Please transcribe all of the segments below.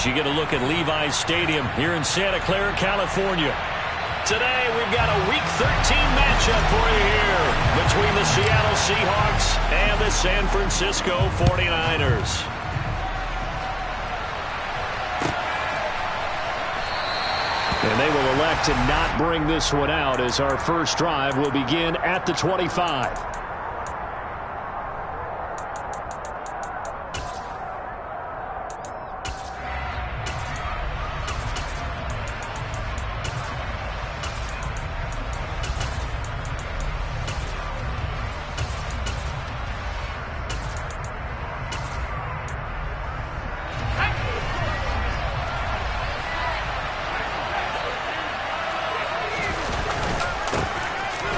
as you get a look at Levi's Stadium here in Santa Clara, California. Today, we've got a Week 13 matchup for you here between the Seattle Seahawks and the San Francisco 49ers. And they will elect to not bring this one out as our first drive will begin at the 25.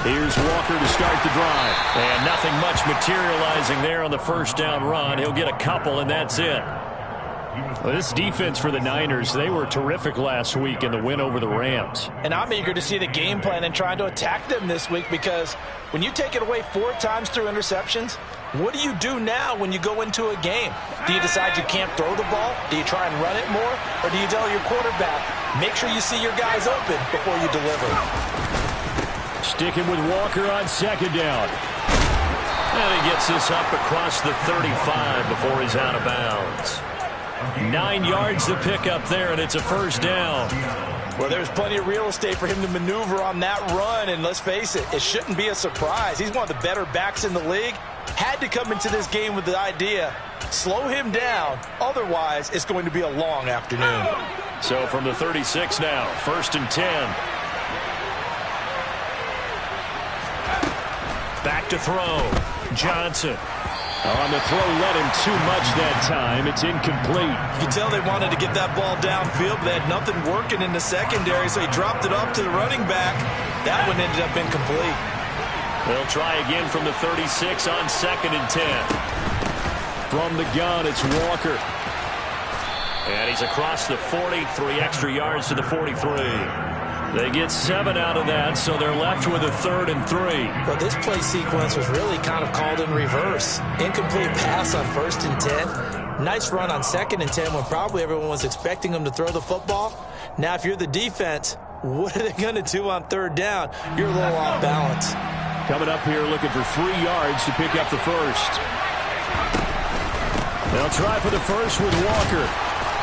Here's Walker to start the drive. And nothing much materializing there on the first down run. He'll get a couple, and that's it. Well, this defense for the Niners, they were terrific last week in the win over the Rams. And I'm eager to see the game plan and trying to attack them this week, because when you take it away 4 times through interceptions, what do you do now when you go into a game? Do you decide you can't throw the ball? Do you try and run it more? Or do you tell your quarterback, make sure you see your guys open before you deliver? Sticking with Walker on second down. And he gets this up across the 35 before he's out of bounds. 9 yards to pick up there, and it's a first down. Well, there's plenty of real estate for him to maneuver on that run, and let's face it, it shouldn't be a surprise. He's one of the better backs in the league. Had to come into this game with the idea, slow him down, otherwise it's going to be a long afternoon. So from the 36 now, 1st and 10. Back to throw. Johnson. On the throw, let him too much that time. It's incomplete. You can tell they wanted to get that ball downfield, but they had nothing working in the secondary, so he dropped it off to the running back. That one ended up incomplete. They'll try again from the 36 on 2nd and 10. From the gun, it's Walker. And he's across the 40, 3 extra yards to the 43. They get 7 out of that, so they're left with a 3rd and 3. But this play sequence was really kind of called in reverse. Incomplete pass on 1st and 10. Nice run on 2nd and 10 when probably everyone was expecting them to throw the football. Now, if you're the defense, what are they going to do on 3rd down? You're a little off balance. Coming up here looking for 3 yards to pick up the first. They'll try for the first with Walker.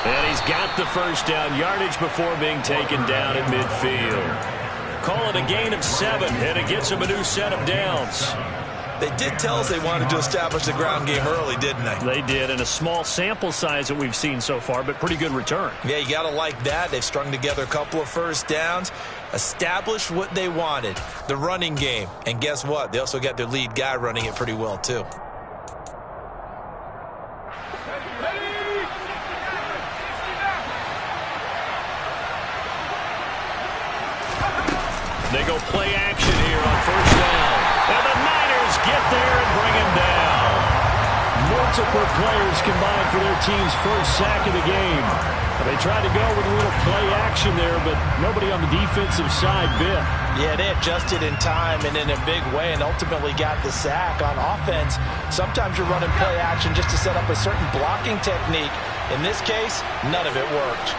And he's got the first down yardage before being taken down at midfield. Call it a gain of 7, and it gets him a new set of downs. They did tell us they wanted to establish the ground game early, didn't they? They did, and a small sample size that we've seen so far, but pretty good return. Yeah, you got to like that. They've strung together a couple of first downs, established what they wanted, the running game. And guess what? They also got their lead guy running it pretty well, too. They go play action here on 1st down. And the Niners get there and bring him down. Multiple players combined for their team's first sack of the game. They tried to go with a little play action there, but nobody on the defensive side bit. Yeah, they adjusted in time and in a big way and ultimately got the sack. On offense, sometimes you're running play action just to set up a certain blocking technique. In this case, none of it worked.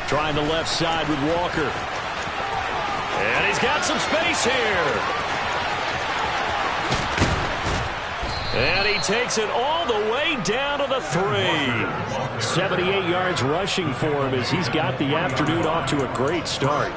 Trying the left side with Walker. And he's got some space here. And he takes it all the way down to the 3. 78 yards rushing for him as he's got the afternoon off to a great start.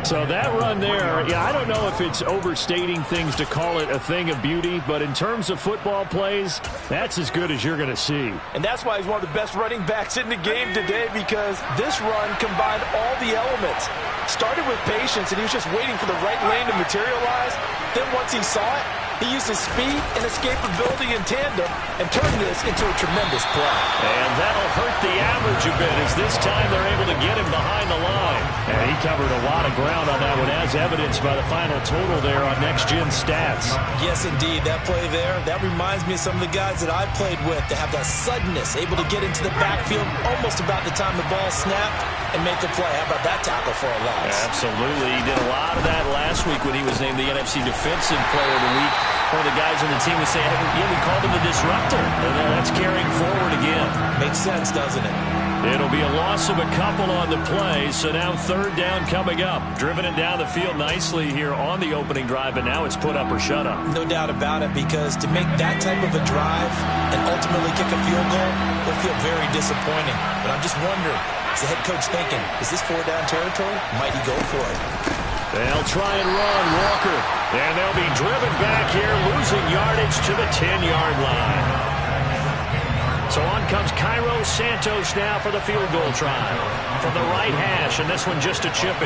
So that run there, yeah, I don't know if it's overstating things to call it a thing of beauty, but in terms of football plays, that's as good as you're going to see. And that's why he's one of the best running backs in the game today, because this run combined all the elements. Started with patience, and he was just waiting for the right lane to materialize. Then once he saw it, he used his speed and escapability in tandem and turned this into a tremendous play. And that'll hurt the average a bit as this time they're able to get him behind the line. And he covered a lot of ground on that one, as evidenced by the final total there on Next Gen Stats. Yes, indeed. That play there, that reminds me of some of the guys that I've played with that have that suddenness, able to get into the backfield almost about the time the ball snapped and make the play. How about that tackle for a loss? Absolutely. He did a lot of that last week when he was named the NFC Defensive Player of the Week. One of the guys on the team would say, hey, yeah, we called him the disruptor. And then that's carrying forward again. Makes sense, doesn't it? It'll be a loss of a couple on the play, so now third down coming up. Driven it down the field nicely here on the opening drive, and now it's put up or shut up. No doubt about it, because to make that type of a drive and ultimately kick a field goal will feel very disappointing. But I'm just wondering, is the head coach thinking, is this four-down territory? Might he go for it? They'll try and run, Walker. And they'll be driven back here, losing yardage to the 10-yard line. So on comes Cairo Santos now for the field goal try. From the right hash, and this one just a chippy.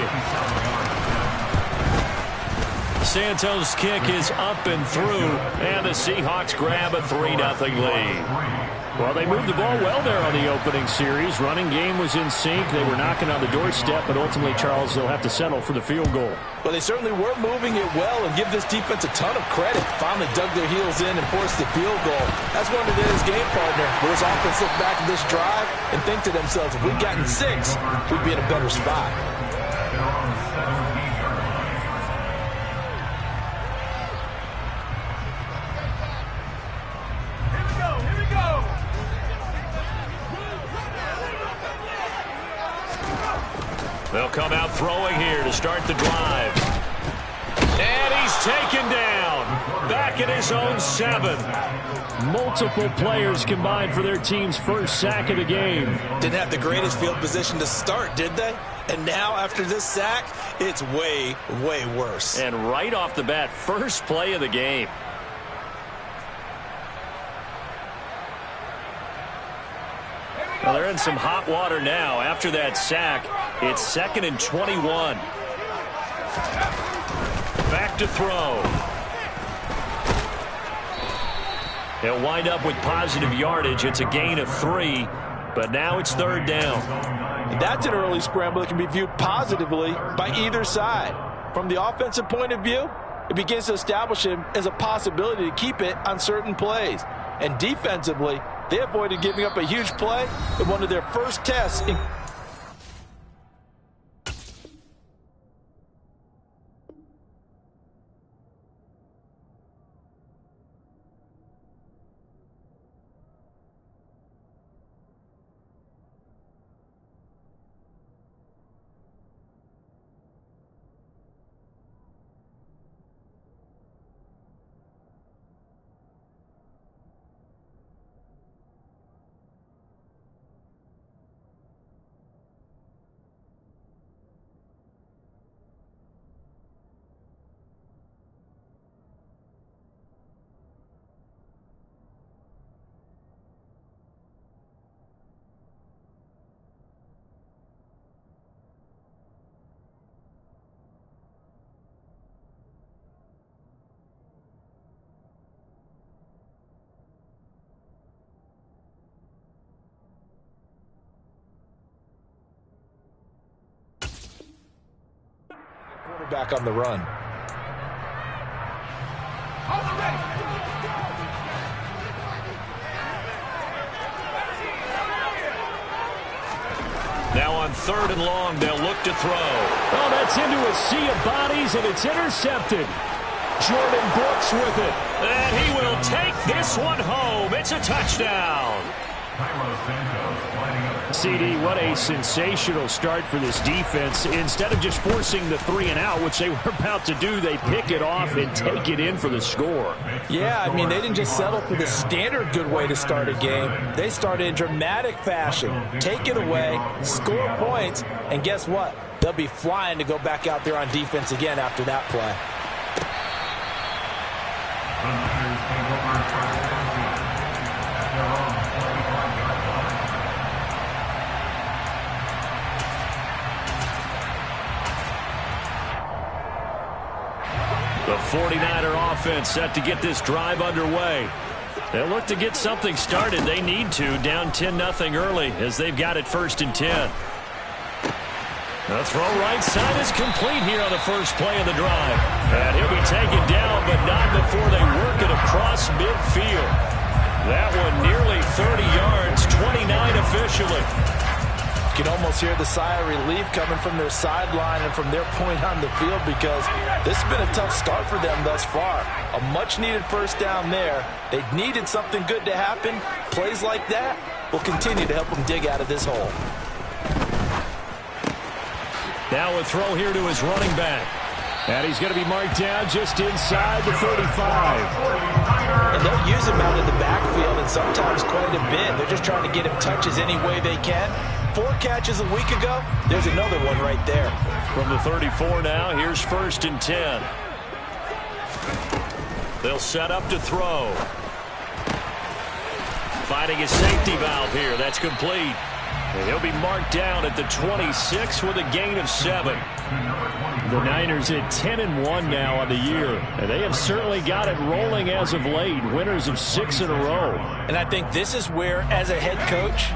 Santos' kick is up and through, and the Seahawks grab a 3-0 lead. Well, they moved the ball well there on the opening series. Running game was in sync. They were knocking on the doorstep, but ultimately, Charles, they'll have to settle for the field goal. Well, they certainly were moving it well, and give this defense a ton of credit. Finally dug their heels in and forced the field goal. That's one of his game partner. Will his offense look back at this drive and think to themselves, if we'd gotten 6, we'd be in a better spot. They'll come out throwing here to start the drive. And he's taken down. Back at his own 7. Multiple players combined for their team's first sack of the game. Didn't have the greatest field position to start, did they? And now, after this sack, it's way, way worse. And right off the bat, first play of the game. Well, they're in some hot water now. After that sack, it's 2nd and 21. Back to throw. They'll wind up with positive yardage. It's a gain of 3, but now it's third down. And that's an early scramble that can be viewed positively by either side. From the offensive point of view, it begins to establish him as a possibility to keep it on certain plays. And defensively, they avoided giving up a huge play in one of their first tests in quarterback on the run. Now on 3rd and long, they'll look to throw. Oh, that's into a sea of bodies, and it's intercepted. Jordan Brooks with it. And he will take this one home. It's a touchdown. CD, what a sensational start for this defense. Instead of just forcing the 3 and out, which they were about to do, they pick it off and take it in for the score. Yeah, I mean, they didn't just settle for the standard good way to start a game. They started in dramatic fashion. Take it away, score points, and guess what? They'll be flying to go back out there on defense again after that play. The 49er offense set to get this drive underway. They'll look to get something started. They need to, down 10-0 early as they've got it 1st and 10. The throw right side is complete here on the first play of the drive. And he'll be taken down, but not before they work it across midfield. That one nearly 30 yards, 29 officially. You can almost hear the sigh of relief coming from their sideline and from their point on the field, because this has been a tough start for them thus far. A much-needed first down there. They needed something good to happen. Plays like that will continue to help them dig out of this hole. Now a throw here to his running back. And he's going to be marked down just inside the 35. And they'll use him out in the backfield, and sometimes quite a bit. They're just trying to get him touches any way they can. 4 catches a week ago. There's another one right there. From the 34 now, here's 1st and 10. They'll set up to throw. Finding his safety valve here. That's complete. And he'll be marked down at the 26 with a gain of 7. The Niners at 10-1 now on the year, and they have certainly got it rolling as of late. Winners of 6 in a row. And I think this is where, as a head coach,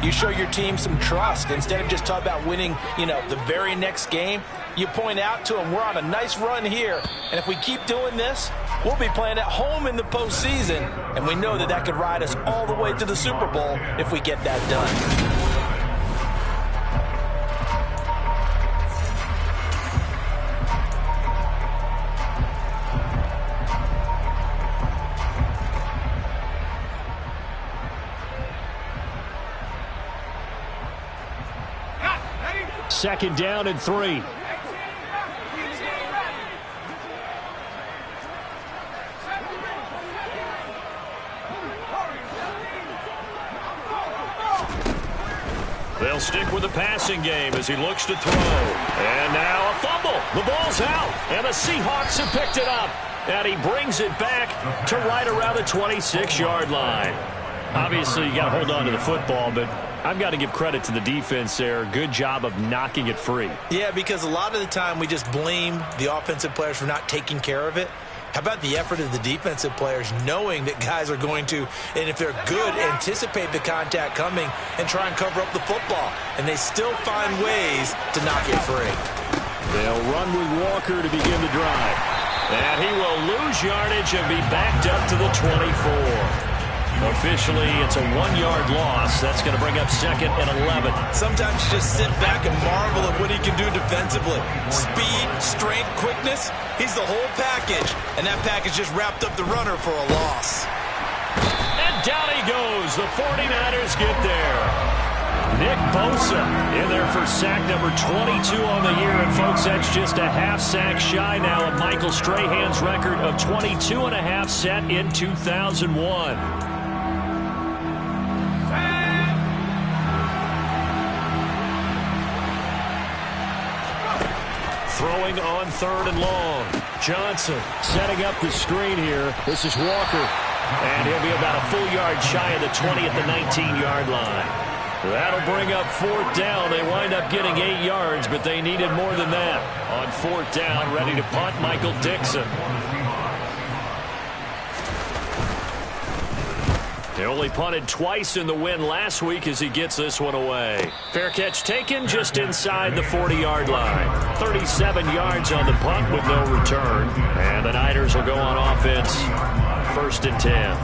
you show your team some trust. Instead of just talking about winning, the very next game, you point out to them, we're on a nice run here, and if we keep doing this, we'll be playing at home in the postseason, and we know that that could ride us all the way to the Super Bowl if we get that done. Second down and 3. They'll stick with the passing game as he looks to throw. And now a fumble. The ball's out. And the Seahawks have picked it up. And he brings it back to right around the 26-yard line. Obviously, you got to hold on to the football, but I've got to give credit to the defense there. Good job of knocking it free. Yeah, because a lot of the time we just blame the offensive players for not taking care of it. How about the effort of the defensive players knowing that guys are going to, and if they're good, anticipate the contact coming and try and cover up the football. And they still find ways to knock it free. They'll run with Walker to begin the drive. And he will lose yardage and be backed up to the 24. Officially, it's a 1-yard loss. That's going to bring up 2nd and 11. Sometimes you just sit back and marvel at what he can do defensively. Speed, strength, quickness. He's the whole package. And that package just wrapped up the runner for a loss. And down he goes. The 49ers get there. Nick Bosa in there for sack number 22 on the year. And, folks, that's just a half sack shy now of Michael Strahan's record of 22.5 set in 2001. Throwing on 3rd and long. Johnson setting up the screen here. This is Walker. And he'll be about a full yard shy of the 20 at the 19-yard line. That'll bring up 4th down. They wind up getting 8 yards, but they needed more than that. On 4th down, ready to punt, Michael Dixon. He only punted twice in the win last week as he gets this one away. Fair catch taken just inside the 40-yard line. 37 yards on the punt with no return. And the Niners will go on offense. 1st and 10.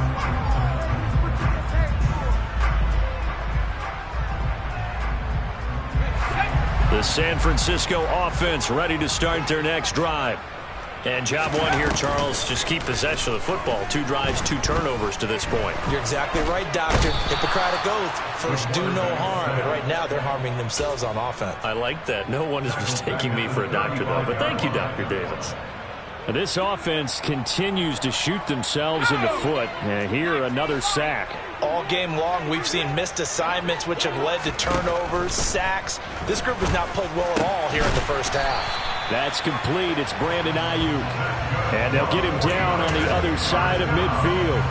The San Francisco offense ready to start their next drive. And job one here, Charles, just keep possession of the football. 2 drives, 2 turnovers to this point. You're exactly right, Doctor. Hippocratic oath. First, do no harm. And right now, they're harming themselves on offense. I like that. No one is mistaking me for a doctor, though. But thank you, Dr. Davis. This offense continues to shoot themselves in the foot. And here, another sack. All game long, we've seen missed assignments, which have led to turnovers, sacks. This group has not played well at all here in the first half. That's complete. It's Brandon Ayuk. And they'll get him down on the other side of midfield.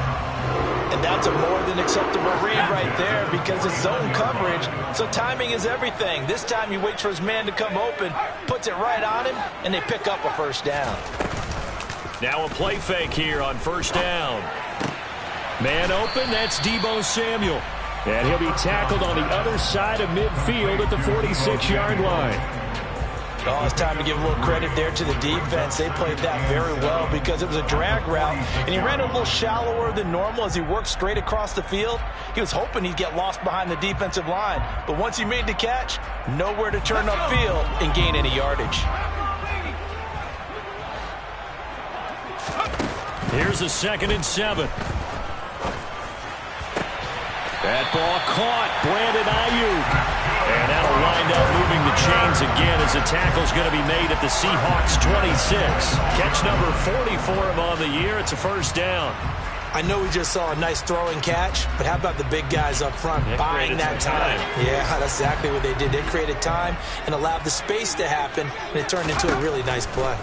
And that's a more than acceptable read right there because it's zone coverage, so timing is everything. This time he waits for his man to come open, puts it right on him, and they pick up a 1st down. Now a play fake here on 1st down. Man open, that's Deebo Samuel. And he'll be tackled on the other side of midfield at the 46-yard line. Oh, it's time to give a little credit there to the defense. They played that very well because it was a drag route, and he ran a little shallower than normal as he worked straight across the field. He was hoping he'd get lost behind the defensive line, but once he made the catch, nowhere to turn upfield and gain any yardage. Here's a 2nd and 7. That ball caught. Brandon Ayuk. And that'll wind up moving the chains again as the tackle's going to be made at the Seahawks 26. Catch number 40 for him on the year. It's a 1st down. I know we just saw a nice throwing catch, but how about the big guys up front buying that time? Yeah, that's exactly what they did. They created time and allowed the space to happen, and it turned into a really nice play.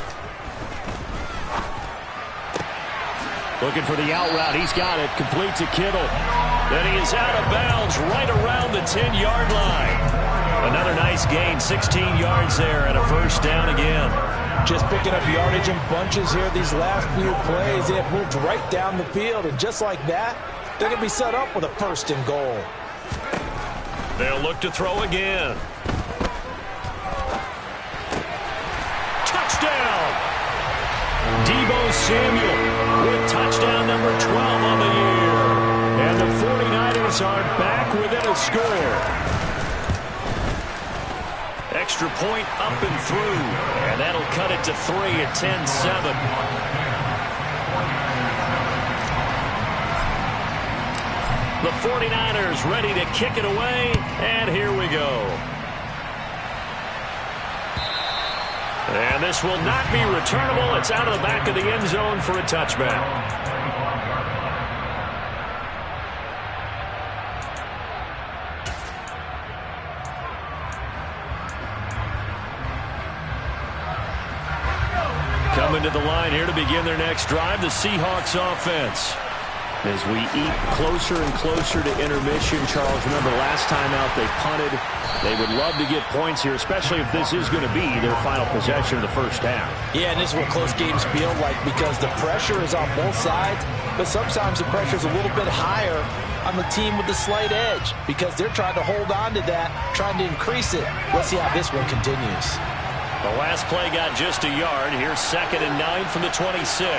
Looking for the out route. He's got it. Complete to Kittle. Then he is out of bounds right around the 10-yard line. Another nice gain. 16 yards there and a 1st down again. Just picking up yardage in bunches here these last few plays. They have moved right down the field, and just like that, they're going to be set up with a 1st and goal. They'll look to throw again. Touchdown! Deebo Samuel with touchdown number 12 on the year. And the 49ers are back within a score. Extra point up and through. And that'll cut it to 3 at 10-7. The 49ers ready to kick it away. And here we go. And this will not be returnable. It's out of the back of the end zone for a touchback. Coming to the line here to begin their next drive, the Seahawks offense. As we eat closer and closer to intermission, Charles, remember last time out they punted. They would love to get points here, especially if this is going to be their final possession of the 1st half. Yeah, and this is what close games feel like because the pressure is on both sides, but sometimes the pressure is a little bit higher on the team with the slight edge because they're trying to hold on to that, trying to increase it. Let's see how this one continues. The last play got just a yard. Here's 2nd and 9 from the 26.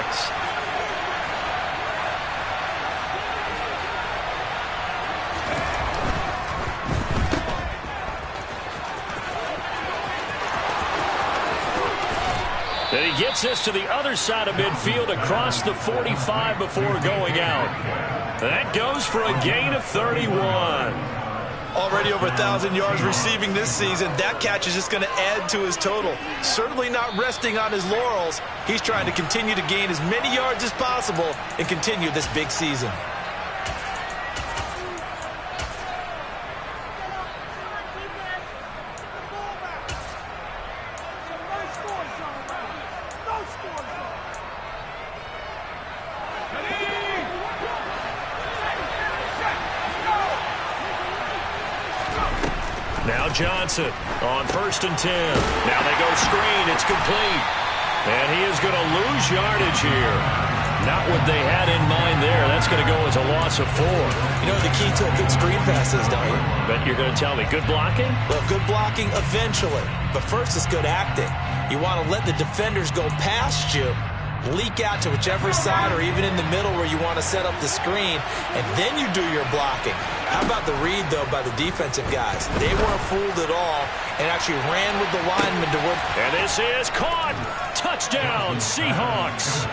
And he gets this to the other side of midfield across the 45 before going out. That goes for a gain of 31. Already over 1,000 yards receiving this season. That catch is just going to add to his total. Certainly not resting on his laurels. He's trying to continue to gain as many yards as possible and continue this big season. Now Johnson on 1st and 10. Now they go screen. It's complete. And he is going to lose yardage here. Not what they had in mind there. That's going to go as a loss of 4. You know the key to a good screen pass is, don't you? But you're going to tell me good blocking? Well, good blocking eventually. But first it's good acting. You want to let the defenders go past you, leak out to whichever side or even in the middle where you want to set up the screen, and then you do your blocking. How about the read, though, by the defensive guys? They weren't fooled at all and actually ran with the linemen to work. And this is caught. Touchdown, Seahawks.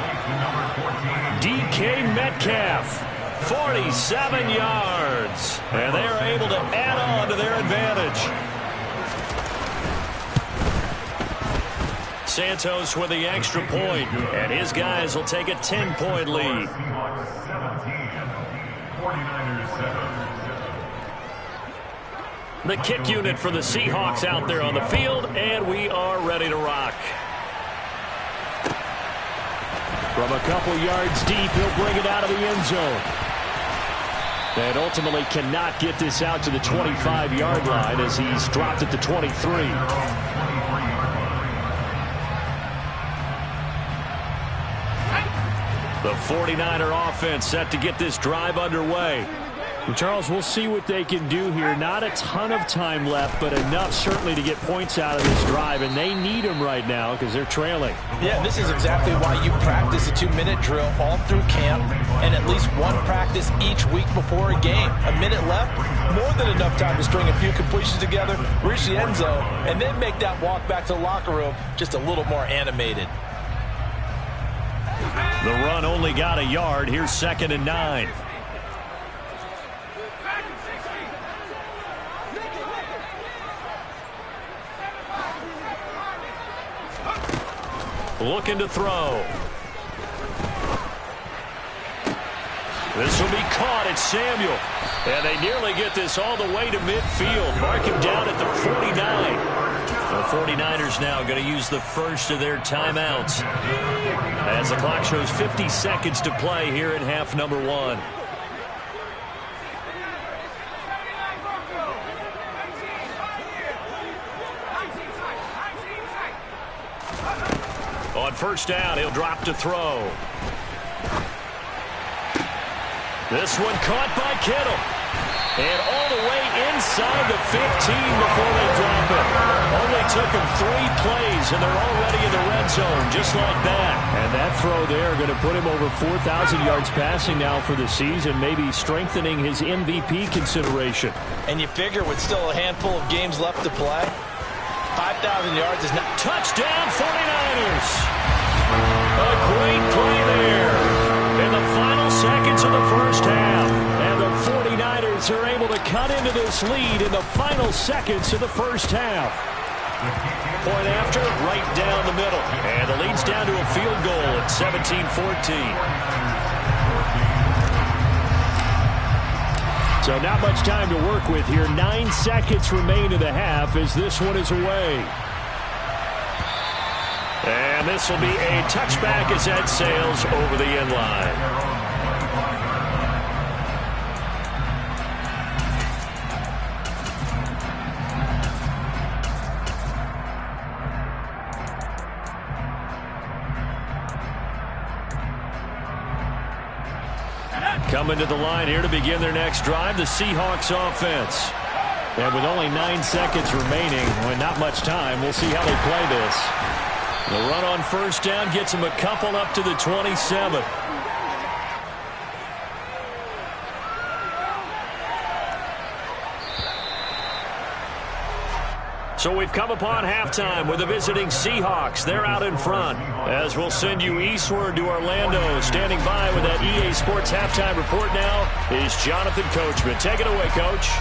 DK Metcalf, 47 yards. And they are able to add on to their advantage. Santos with the extra point, and his guys will take a 10-point lead. The kick unit for the Seahawks out there on the field, and we are ready to rock. From a couple yards deep, he'll bring it out of the end zone. And ultimately cannot get this out to the 25-yard line as he's dropped at the 23. The 49er offense set to get this drive underway. Charles, we'll see what they can do here. Not a ton of time left, but enough certainly to get points out of this drive, and they need them right now because they're trailing. Yeah, this is exactly why you practice a 2-minute drill all through camp and at least one practice each week before a game. A minute left, more than enough time to string a few completions together, reach the end zone, and then make that walk back to the locker room just a little more animated. The run only got a yard. Here's 2nd and 9. Looking to throw. This will be caught. It's Samuel. And they nearly get this all the way to midfield. Mark him down at the 49. The 49ers now going to use the first of their timeouts as the clock shows 50 seconds to play here in half number 1. On first down, he'll drop to throw. This one caught by Kittle. And all the way inside the 15 before they drop it. Only took them 3 plays, and they're already in the red zone, just like that. And that throw there going to put him over 4,000 yards passing now for the season, maybe strengthening his MVP consideration. And you figure with still a handful of games left to play, 5,000 yards is not... Touchdown, 49ers! A great play there in the final seconds of the first half. And the 49ers are able to cut into this lead in the final seconds of the first half. Point after, right down the middle. And the lead's down to a field goal at 17-14. So not much time to work with here. 9 seconds remain in the half as this one is away. And this will be a touchback as that sails over the end line. Coming to the line here to begin their next drive, the Seahawks offense. And with only 9 seconds remaining, with not much time, we'll see how they play this. The run on first down gets them a couple up to the 27. So we've come upon halftime with the visiting Seahawks. They're out in front. As we'll send you eastward to Orlando. Standing by with that EA Sports halftime report now is Jonathan Coachman. Take it away, Coach.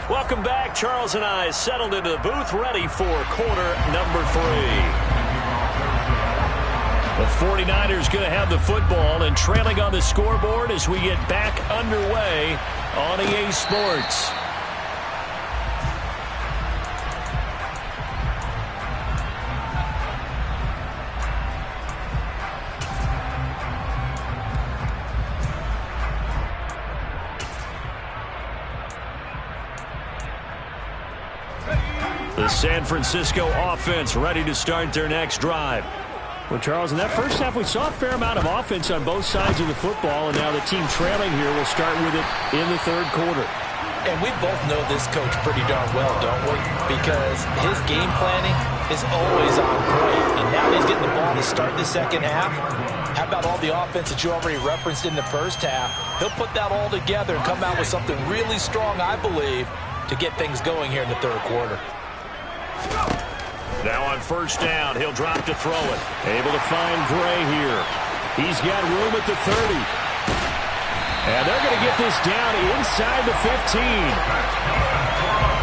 Welcome back. Charles and I settled into the booth, ready for quarter number 3. The 49ers going to have the football and trailing on the scoreboard as we get back underway on EA Sports. The San Francisco offense ready to start their next drive. Well, Charles, in that first half, we saw a fair amount of offense on both sides of the football, and now the team trailing here will start with it in the third quarter. And we both know this coach pretty darn well, don't we? Because his game planning is always on point, and now he's getting the ball to start the second half. How about all the offense that you already referenced in the first half? He'll put that all together and come out with something really strong, I believe, to get things going here in the third quarter. Now on first down, he'll drop to throw it. Able to find Gray here. He's got room at the 30. And they're going to get this down inside the 15.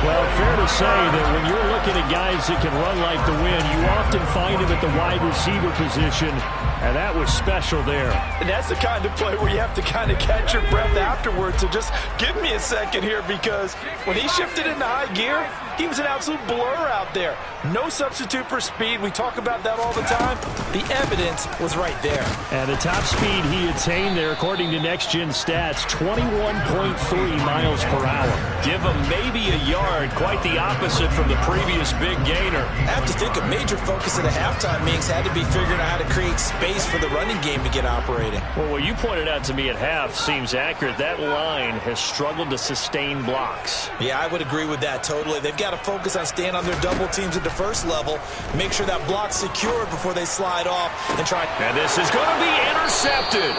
Well, fair to say that when you're looking at guys that can run like the wind, you often find him at the wide receiver position. And that was special there. And that's the kind of play where you have to kind of catch your breath afterwards. So just give me a second here, because when he shifted into high gear, he was an absolute blur out there. No substitute for speed. We talk about that all the time. The evidence was right there. And the top speed he attained there, according to Next Gen Stats, 21.3 miles per hour. Give him maybe a yard, quite the opposite from the previous big gainer. I have to think a major focus at a halftime meetings had to be figuring out how to create space for the running game to get operating. Well, what you pointed out to me at half seems accurate. That line has struggled to sustain blocks. Yeah, I would agree with that totally. They've got to focus on staying on their double teams at the first level, make sure that block's secured before they slide off and try. And this is going to be intercepted.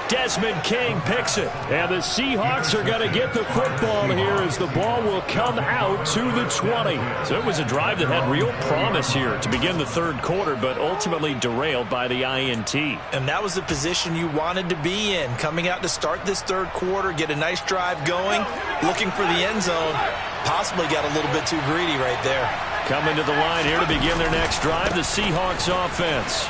Desmond King picks it. And the Seahawks are going to get the football here as the ball will come out to the 20. So it was a drive that had real promise here to begin the third quarter, but ultimately derailed by the INT. And that was the position you wanted to be in. Coming out to start this third quarter, get a nice drive going, looking for the end zone. Possibly got a little bit too greedy right there. Coming to the line here to begin their next drive, the Seahawks offense.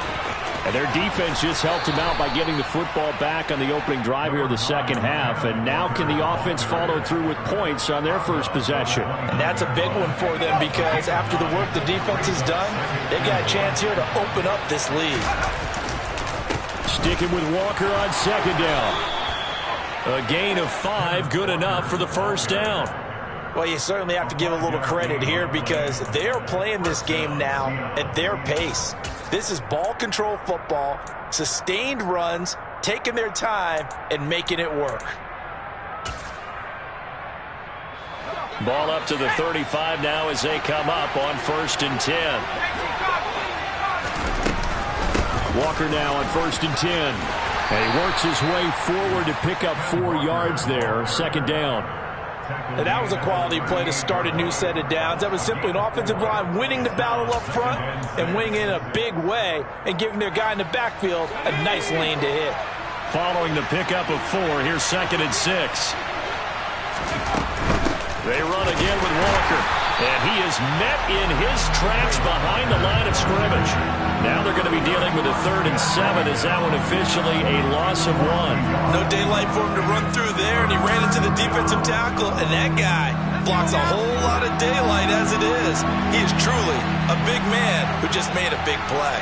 And their defense just helped them out by getting the football back on the opening drive here of the second half. And now can the offense follow through with points on their first possession? And that's a big one for them, because after the work the defense has done, they've got a chance here to open up this lead. Sticking with Walker on second down. A gain of 5, good enough for the first down. Well, you certainly have to give a little credit here, because they're playing this game now at their pace. This is ball control football, sustained runs, taking their time and making it work. Ball up to the 35 now as they come up on 1st and 10. Walker now on 1st and 10. And he works his way forward to pick up 4 yards there, second down. And that was a quality play to start a new set of downs. That was simply an offensive line winning the battle up front and winning in a big way and giving their guy in the backfield a nice lane to hit. Following the pickup of 4, here's 2nd and 6. They run again with Walker, and he is met in his tracks behind the line of scrimmage. Now they're going to be dealing with a 3rd and 7 as that one officially a loss of 1. No daylight for him to run through there, and he ran into the defensive tackle, and that guy blocks a whole lot of daylight as it is. He is truly a big man who just made a big play.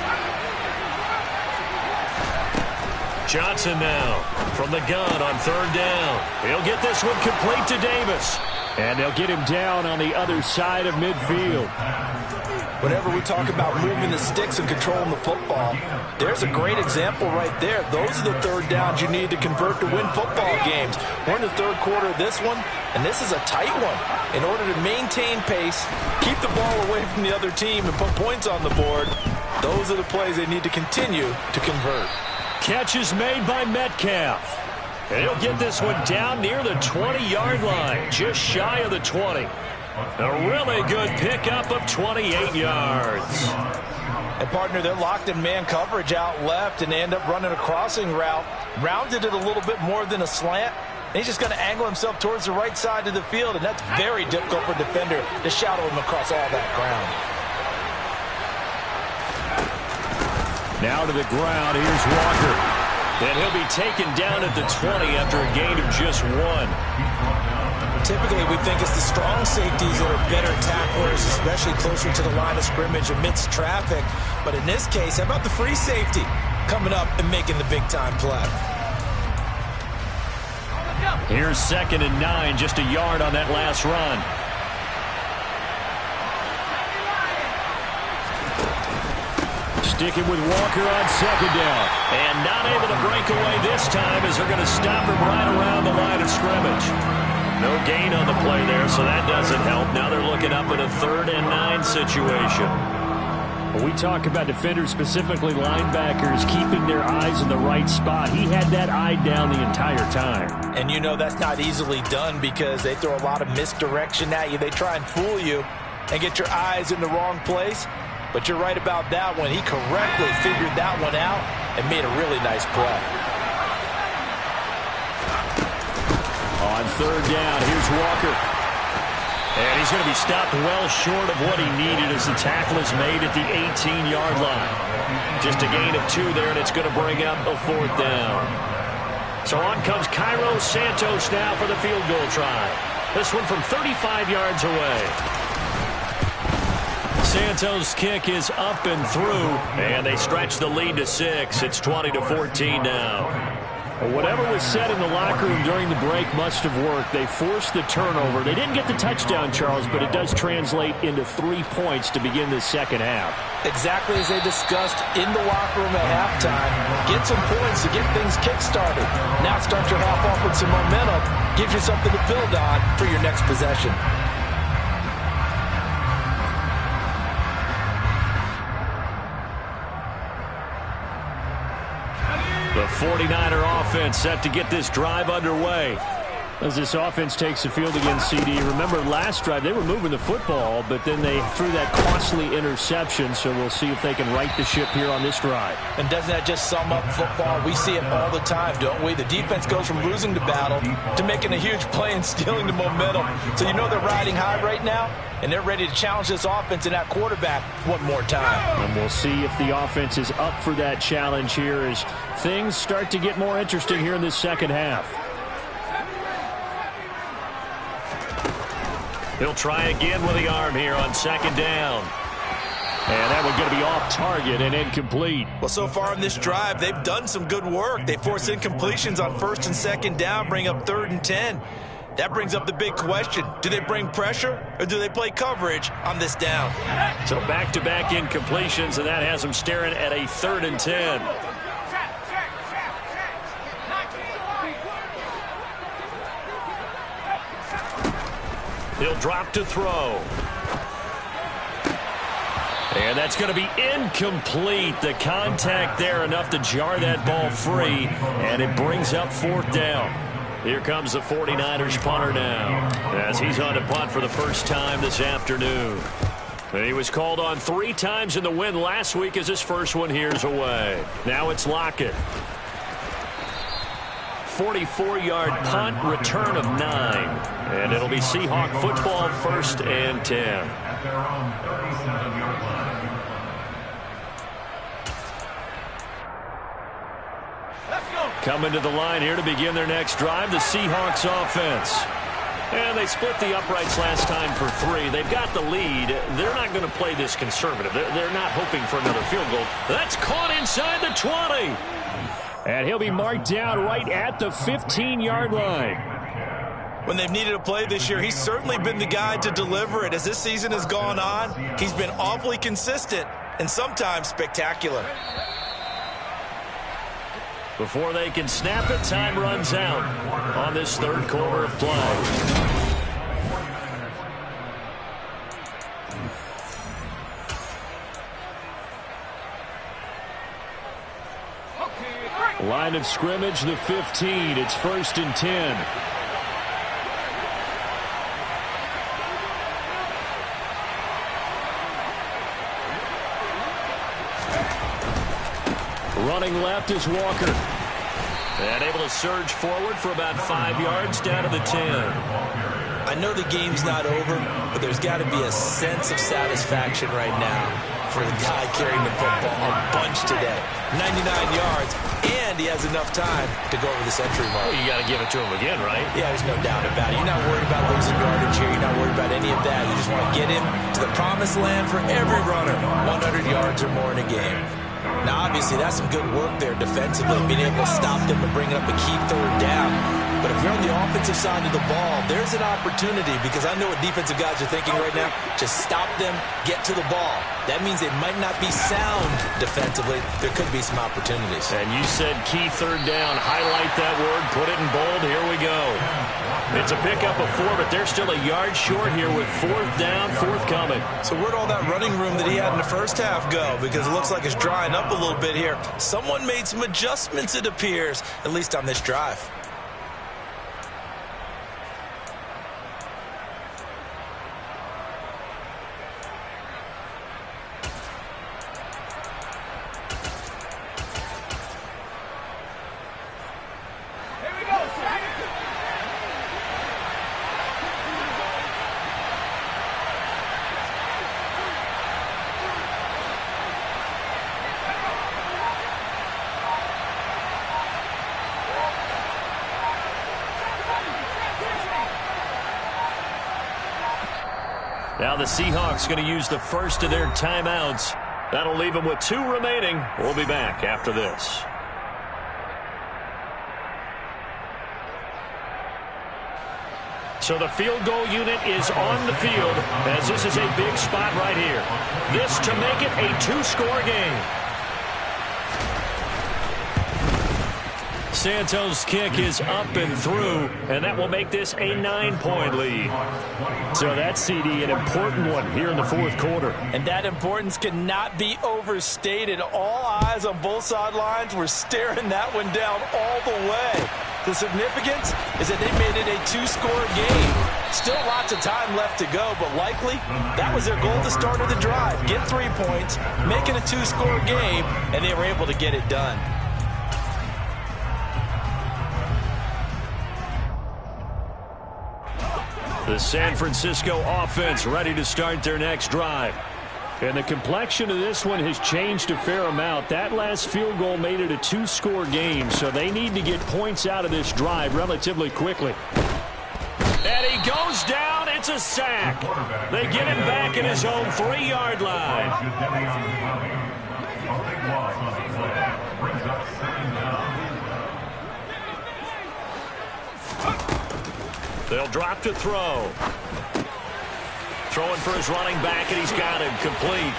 Johnson now from the gun on 3rd down. He'll get this one complete to Davis. And they'll get him down on the other side of midfield. Whenever we talk about moving the sticks and controlling the football, there's a great example right there. Those are the 3rd downs you need to convert to win football games. We're in the 3rd quarter of this one, and this is a tight one. In order to maintain pace, keep the ball away from the other team, and put points on the board, those are the plays they need to continue to convert. Catch is made by Metcalf. And he'll get this one down near the 20-yard line, just shy of the 20. A really good pickup of 28 yards. And, partner, they're locked in man coverage out left, and they end up running a crossing route. Rounded it a little bit more than a slant. And he's just going to angle himself towards the right side of the field, and that's very difficult for a defender to shadow him across all that ground. Now to the ground, here's Walker. And he'll be taken down at the 20 after a gain of just 1. Typically, we think it's the strong safeties that are better tacklers, especially closer to the line of scrimmage amidst traffic. But in this case, how about the free safety coming up and making the big-time play? Here's 2nd and 9, just a yard on that last run. Sticking with Walker on 2nd down. And not able to break away this time as they're going to stop him right around the line of scrimmage. No gain on the play there, so that doesn't help. Now they're looking up at a 3rd and 9 situation. When we talk about defenders, specifically linebackers, keeping their eyes in the right spot, he had that eye down the entire time. And you know that's not easily done, because they throw a lot of misdirection at you. They try and fool you and get your eyes in the wrong place. But you're right about that one. He correctly figured that one out and made a really nice play. On 3rd down, here's Walker. And he's going to be stopped well short of what he needed as the tackle is made at the 18-yard line. Just a gain of 2 there, and it's going to bring up a 4th down. So on comes Cairo Santos now for the field goal try. This one from 35 yards away. Santos' kick is up and through, and they stretch the lead to 6. It's 20-14 now. Whatever was said in the locker room during the break must have worked. They forced the turnover. They didn't get the touchdown, Charles, but it does translate into 3 points to begin the second half. Exactly as they discussed in the locker room at halftime. Get some points to get things kick-started. Now start your half off with some momentum. Gives you something to build on for your next possession. The 49er offense set to get this drive underway. As this offense takes the field against CD, remember last drive they were moving the football, but then they threw that costly interception, so we'll see if they can right the ship here on this drive. And doesn't that just sum up football? We see it all the time, don't we? The defense goes from losing the battle to making a huge play and stealing the momentum. So you know they're riding high right now, and they're ready to challenge this offense and that quarterback one more time. And we'll see if the offense is up for that challenge here as things start to get more interesting here in this second half. He'll try again with the arm here on second down. And that one's going to be off target and incomplete. Well, so far in this drive, they've done some good work. They force incompletions on 1st and 2nd down, bring up 3rd and 10. That brings up the big question. Do they bring pressure or do they play coverage on this down? So back-to-back incompletions, and that has them staring at a 3rd and 10. He'll drop to throw. And that's going to be incomplete. The contact there enough to jar that ball free, and it brings up 4th down. Here comes the 49ers punter now as he's on to punt for the first time this afternoon. And he was called on 3 times in the win last week as his first one here's away. Now it's Lockett. 44-yard punt, return of 9. And it'll be Seahawk football, 1st and 10. Coming to the line here to begin their next drive, the Seahawks offense. And they split the uprights last time for 3. They've got the lead. They're not going to play this conservative. They're not hoping for another field goal. That's caught inside the 20. And he'll be marked down right at the 15-yard line. When they've needed a play this year, he's certainly been the guy to deliver it. As this season has gone on, he's been awfully consistent and sometimes spectacular. Before they can snap it, time runs out on this 3rd quarter of play. Line of scrimmage, the 15. It's 1st and 10. Running left is Walker. And able to surge forward for about 5 yards down to the 10. I know the game's not over, but there's got to be a sense of satisfaction right now for the guy carrying the football a bunch today. 99 yards, and he has enough time to go over the century mark. Well, you got to give it to him again, right? Yeah, there's no doubt about it. You're not worried about losing yardage here. You're not worried about any of that. You just want to get him to the promised land for every runner. 100 yards or more in a game. Now, obviously, that's some good work there defensively, being able to stop them and bring up a key 3rd down. But if you're on the offensive side of the ball, there's an opportunity, because I know what defensive guys are thinking right now. Just stop them, get to the ball. That means they might not be sound defensively. There could be some opportunities. And you said key 3rd down. Highlight that word. Put it in bold. Here we go. It's a pickup of 4, but they're still a yard short here with 4th down, 4th coming. So where'd all that running room that he had in the first half go? Because it looks like it's drying up a little bit here. Someone made some adjustments, it appears, at least on this drive. Now the Seahawks going to use the first of their timeouts. That'll leave them with 2 remaining. We'll be back after this. So the field goal unit is on the field as this is a big spot right here. This to make it a 2-score game. Santos' kick is up and through, and that will make this a 9-point lead. So that's, CD, an important one here in the 4th quarter. And that importance cannot be overstated. All eyes on both sidelines were staring that one down all the way. The significance is that they made it a 2-score game. Still lots of time left to go, but likely that was their goal at the start of the drive. Get 3 points, make it a 2-score game, and they were able to get it done. The San Francisco offense ready to start their next drive. And the complexion of this one has changed a fair amount. That last field goal made it a 2-score game, so they need to get points out of this drive relatively quickly. And he goes down. It's a sack. They get him back at his own 3-yard line. They'll drop to throw. Throwing for his running back, and he's got him complete.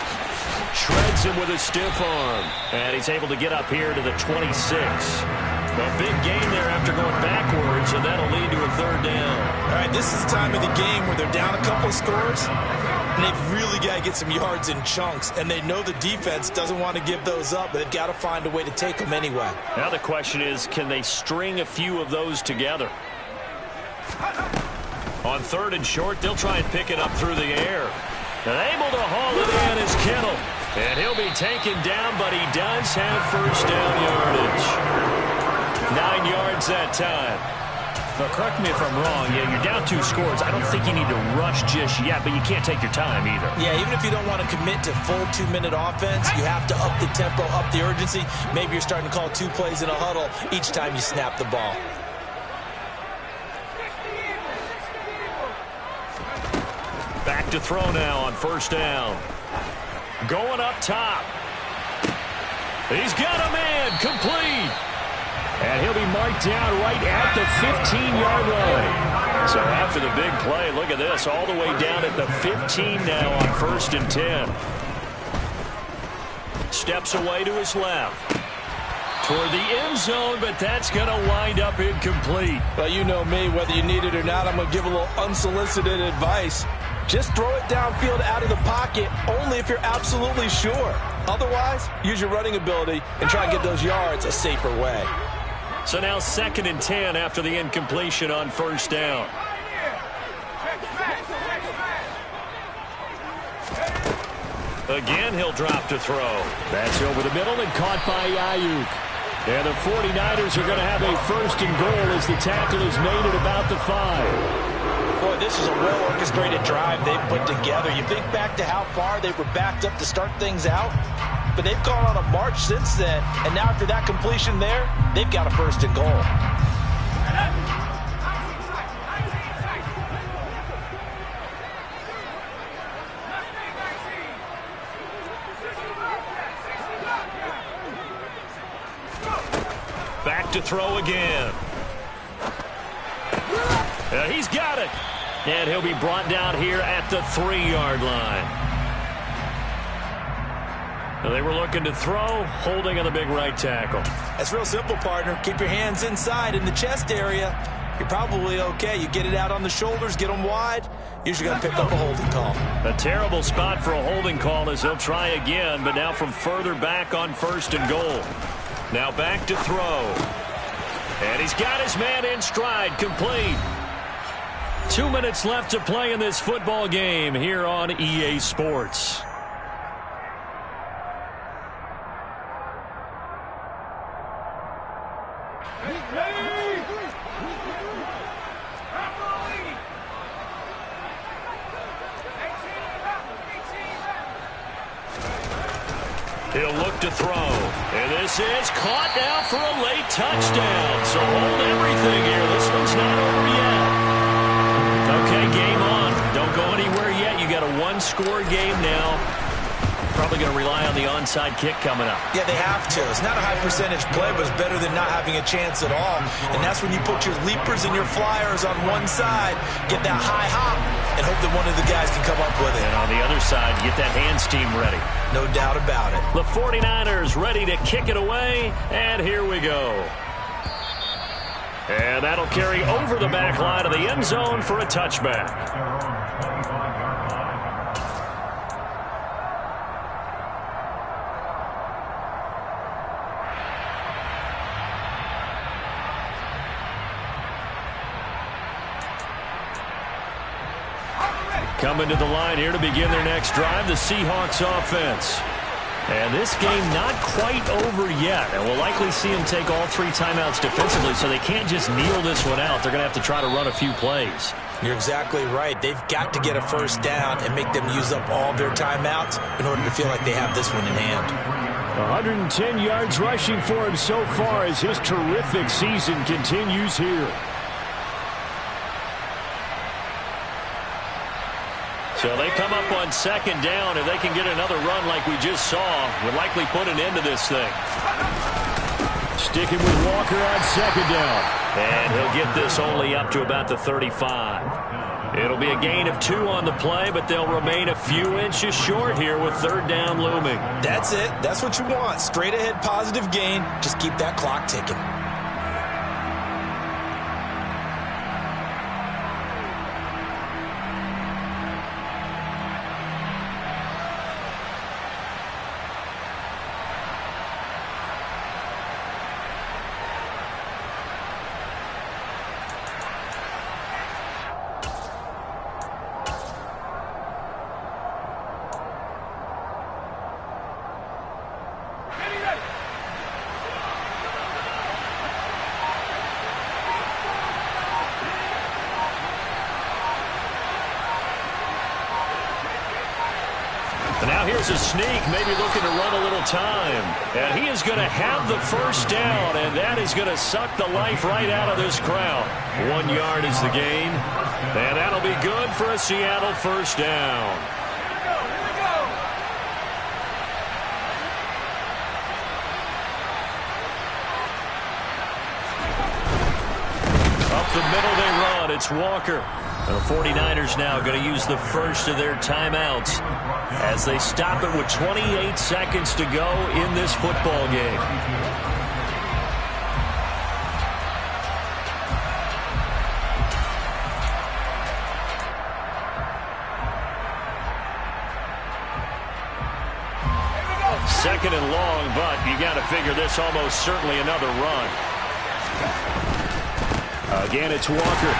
Shreds him with a stiff arm. And he's able to get up here to the 26. A big gain there after going backwards, and that'll lead to a 3rd down. All right, this is the time of the game where they're down a couple of scores, and they've really got to get some yards in chunks, and they know the defense doesn't want to give those up, but they've got to find a way to take them anyway. Now the question is, can they string a few of those together? On 3rd and short, they'll try and pick it up through the air. And able to haul it in is Kittle. And he'll be taken down, but he does have 1st down yardage. 9 yards that time. Now, correct me if I'm wrong. Yeah, you're down 2 scores. I don't think you need to rush just yet, but you can't take your time either. Yeah, even if you don't want to commit to full 2-minute offense, you have to up the tempo, up the urgency. Maybe you're starting to call 2 plays in a huddle each time you snap the ball. Back to throw now on 1st down. Going up top. He's got a man complete. And he'll be marked down right at the 15-yard line. So after the big play, look at this, all the way down at the 15 now on 1st and 10. Steps away to his left. Toward the end zone, but that's going to wind up incomplete. Well, you know me, whether you need it or not, I'm going to give a little unsolicited advice. Just throw it downfield out of the pocket only if you're absolutely sure. Otherwise, use your running ability and try and get those yards a safer way. So now 2nd and 10 after the incompletion on 1st down. Again, he'll drop to throw. That's over the middle and caught by Ayuk. And the 49ers are going to have a 1st and goal as the tackle is made at about the 5. Boy, this is a well-orchestrated drive they've put together. You think back to how far they were backed up to start things out, but they've gone on a march since then, and now after that completion there, they've got a 1st and goal. Back to throw again. He's got it. And he'll be brought down here at the 3-yard line. They were looking to throw, holding on the big right tackle. That's real simple, partner. Keep your hands inside in the chest area. You're probably okay. You get it out on the shoulders, get them wide. Usually going to pick up a holding call. A terrible spot for a holding call as he'll try again, but now from further back on 1st and goal. Now back to throw. And he's got his man in stride, complete. 2 minutes left to play in this football game here on EA Sports. He'll look to throw. And this is caught now for a late touchdown. So hold everything here. This one's not over yet. Okay, game on. Don't go anywhere yet. You got got a one-score game now. Probably going to rely on the onside kick coming up. Yeah, they have to. It's not a high-percentage play, but it's better than not having a chance at all. And that's when you put your leapers and your flyers on one side, get that high hop, and hope that one of the guys can come up with it. And on the other side, get that hands team ready. No doubt about it. The 49ers ready to kick it away, and here we go. And that'll carry over the back line of the end zone for a touchback. Coming to the line here to begin their next drive, the Seahawks offense. And this game not quite over yet. And we'll likely see them take all 3 timeouts defensively, so they can't just kneel this one out. They're going to have to try to run a few plays. You're exactly right. They've got to get a first down and make them use up all their timeouts in order to feel like they have this one in hand. 110 yards rushing for him so far as his terrific season continues here. So they come up on second down. If they can get another run like we just saw, would likely put an end to this thing. Sticking with Walker on second down. And he'll get this only up to about the 35. It'll be a gain of 2 on the play, but they'll remain a few inches short here with third down looming. That's it. That's what you want. Straight ahead positive gain. Just keep that clock ticking. Now here's a sneak, maybe looking to run a little time. And he is going to have the first down, and that is going to suck the life right out of this crowd. 1 yard is the gain, and that'll be good for a Seattle first down. Up the middle they run. It's Walker. The 49ers now going to use the first of their timeouts as they stop it with 28 seconds to go in this football game. Second and long, but you got to figure this almost certainly another run. Again, it's Walker.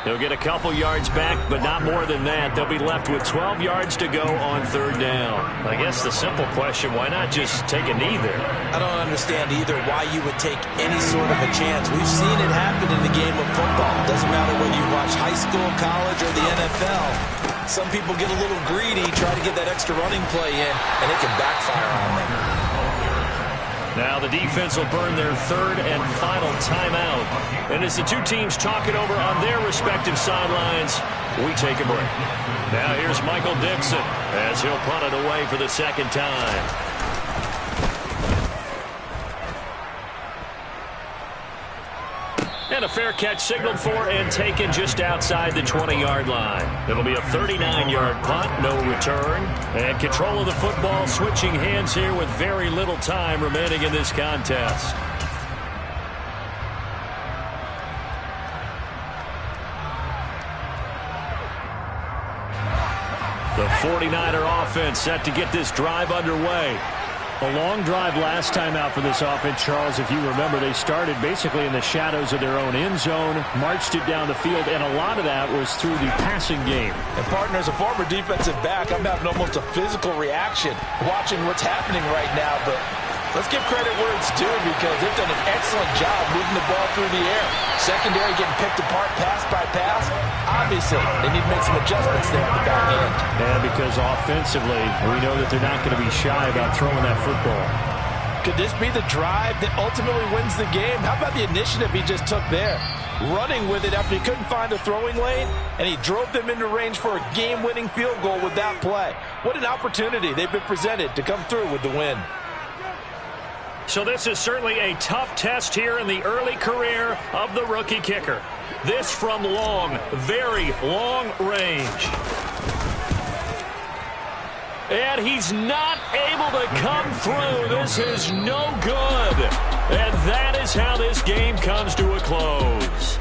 He'll get a couple yards back, but not more than that. They'll be left with 12 yards to go on third down. I guess the simple question, why not just take a knee there? I don't understand either why you would take any sort of a chance. We've seen it happen in the game of football. Doesn't matter whether you watch high school, college, or the NFL. Some people get a little greedy, try to get that extra running play in, and it can backfire on them. Now the defense will burn their third and final timeout. And as the two teams talk it over on their respective sidelines, we take a break. Now here's Michael Dixon as he'll punt it away for the second time. And a fair catch signaled for and taken just outside the 20-yard line. It'll be a 39-yard punt, no return. And control of the football switching hands here with very little time remaining in this contest. The 49er offense set to get this drive underway. A long drive last time out for this offense, Charles. If you remember, they started basically in the shadows of their own end zone, marched it down the field, and a lot of that was through the passing game. And, partner, as a former defensive back, I'm having almost a physical reaction watching what's happening right now. But let's give credit where it's due because they've done an excellent job moving the ball through the air. Secondary getting picked apart pass by pass. Obviously, they need to make some adjustments there at the back end. And because offensively, we know that they're not going to be shy about throwing that football. Could this be the drive that ultimately wins the game? How about the initiative he just took there? Running with it after he couldn't find a throwing lane, and he drove them into range for a game-winning field goal with that play. What an opportunity they've been presented to come through with the win. So this is certainly a tough test here in the early career of the rookie kicker. This from long, very long range. And he's not able to come through. This is no good. And that is how this game comes to a close.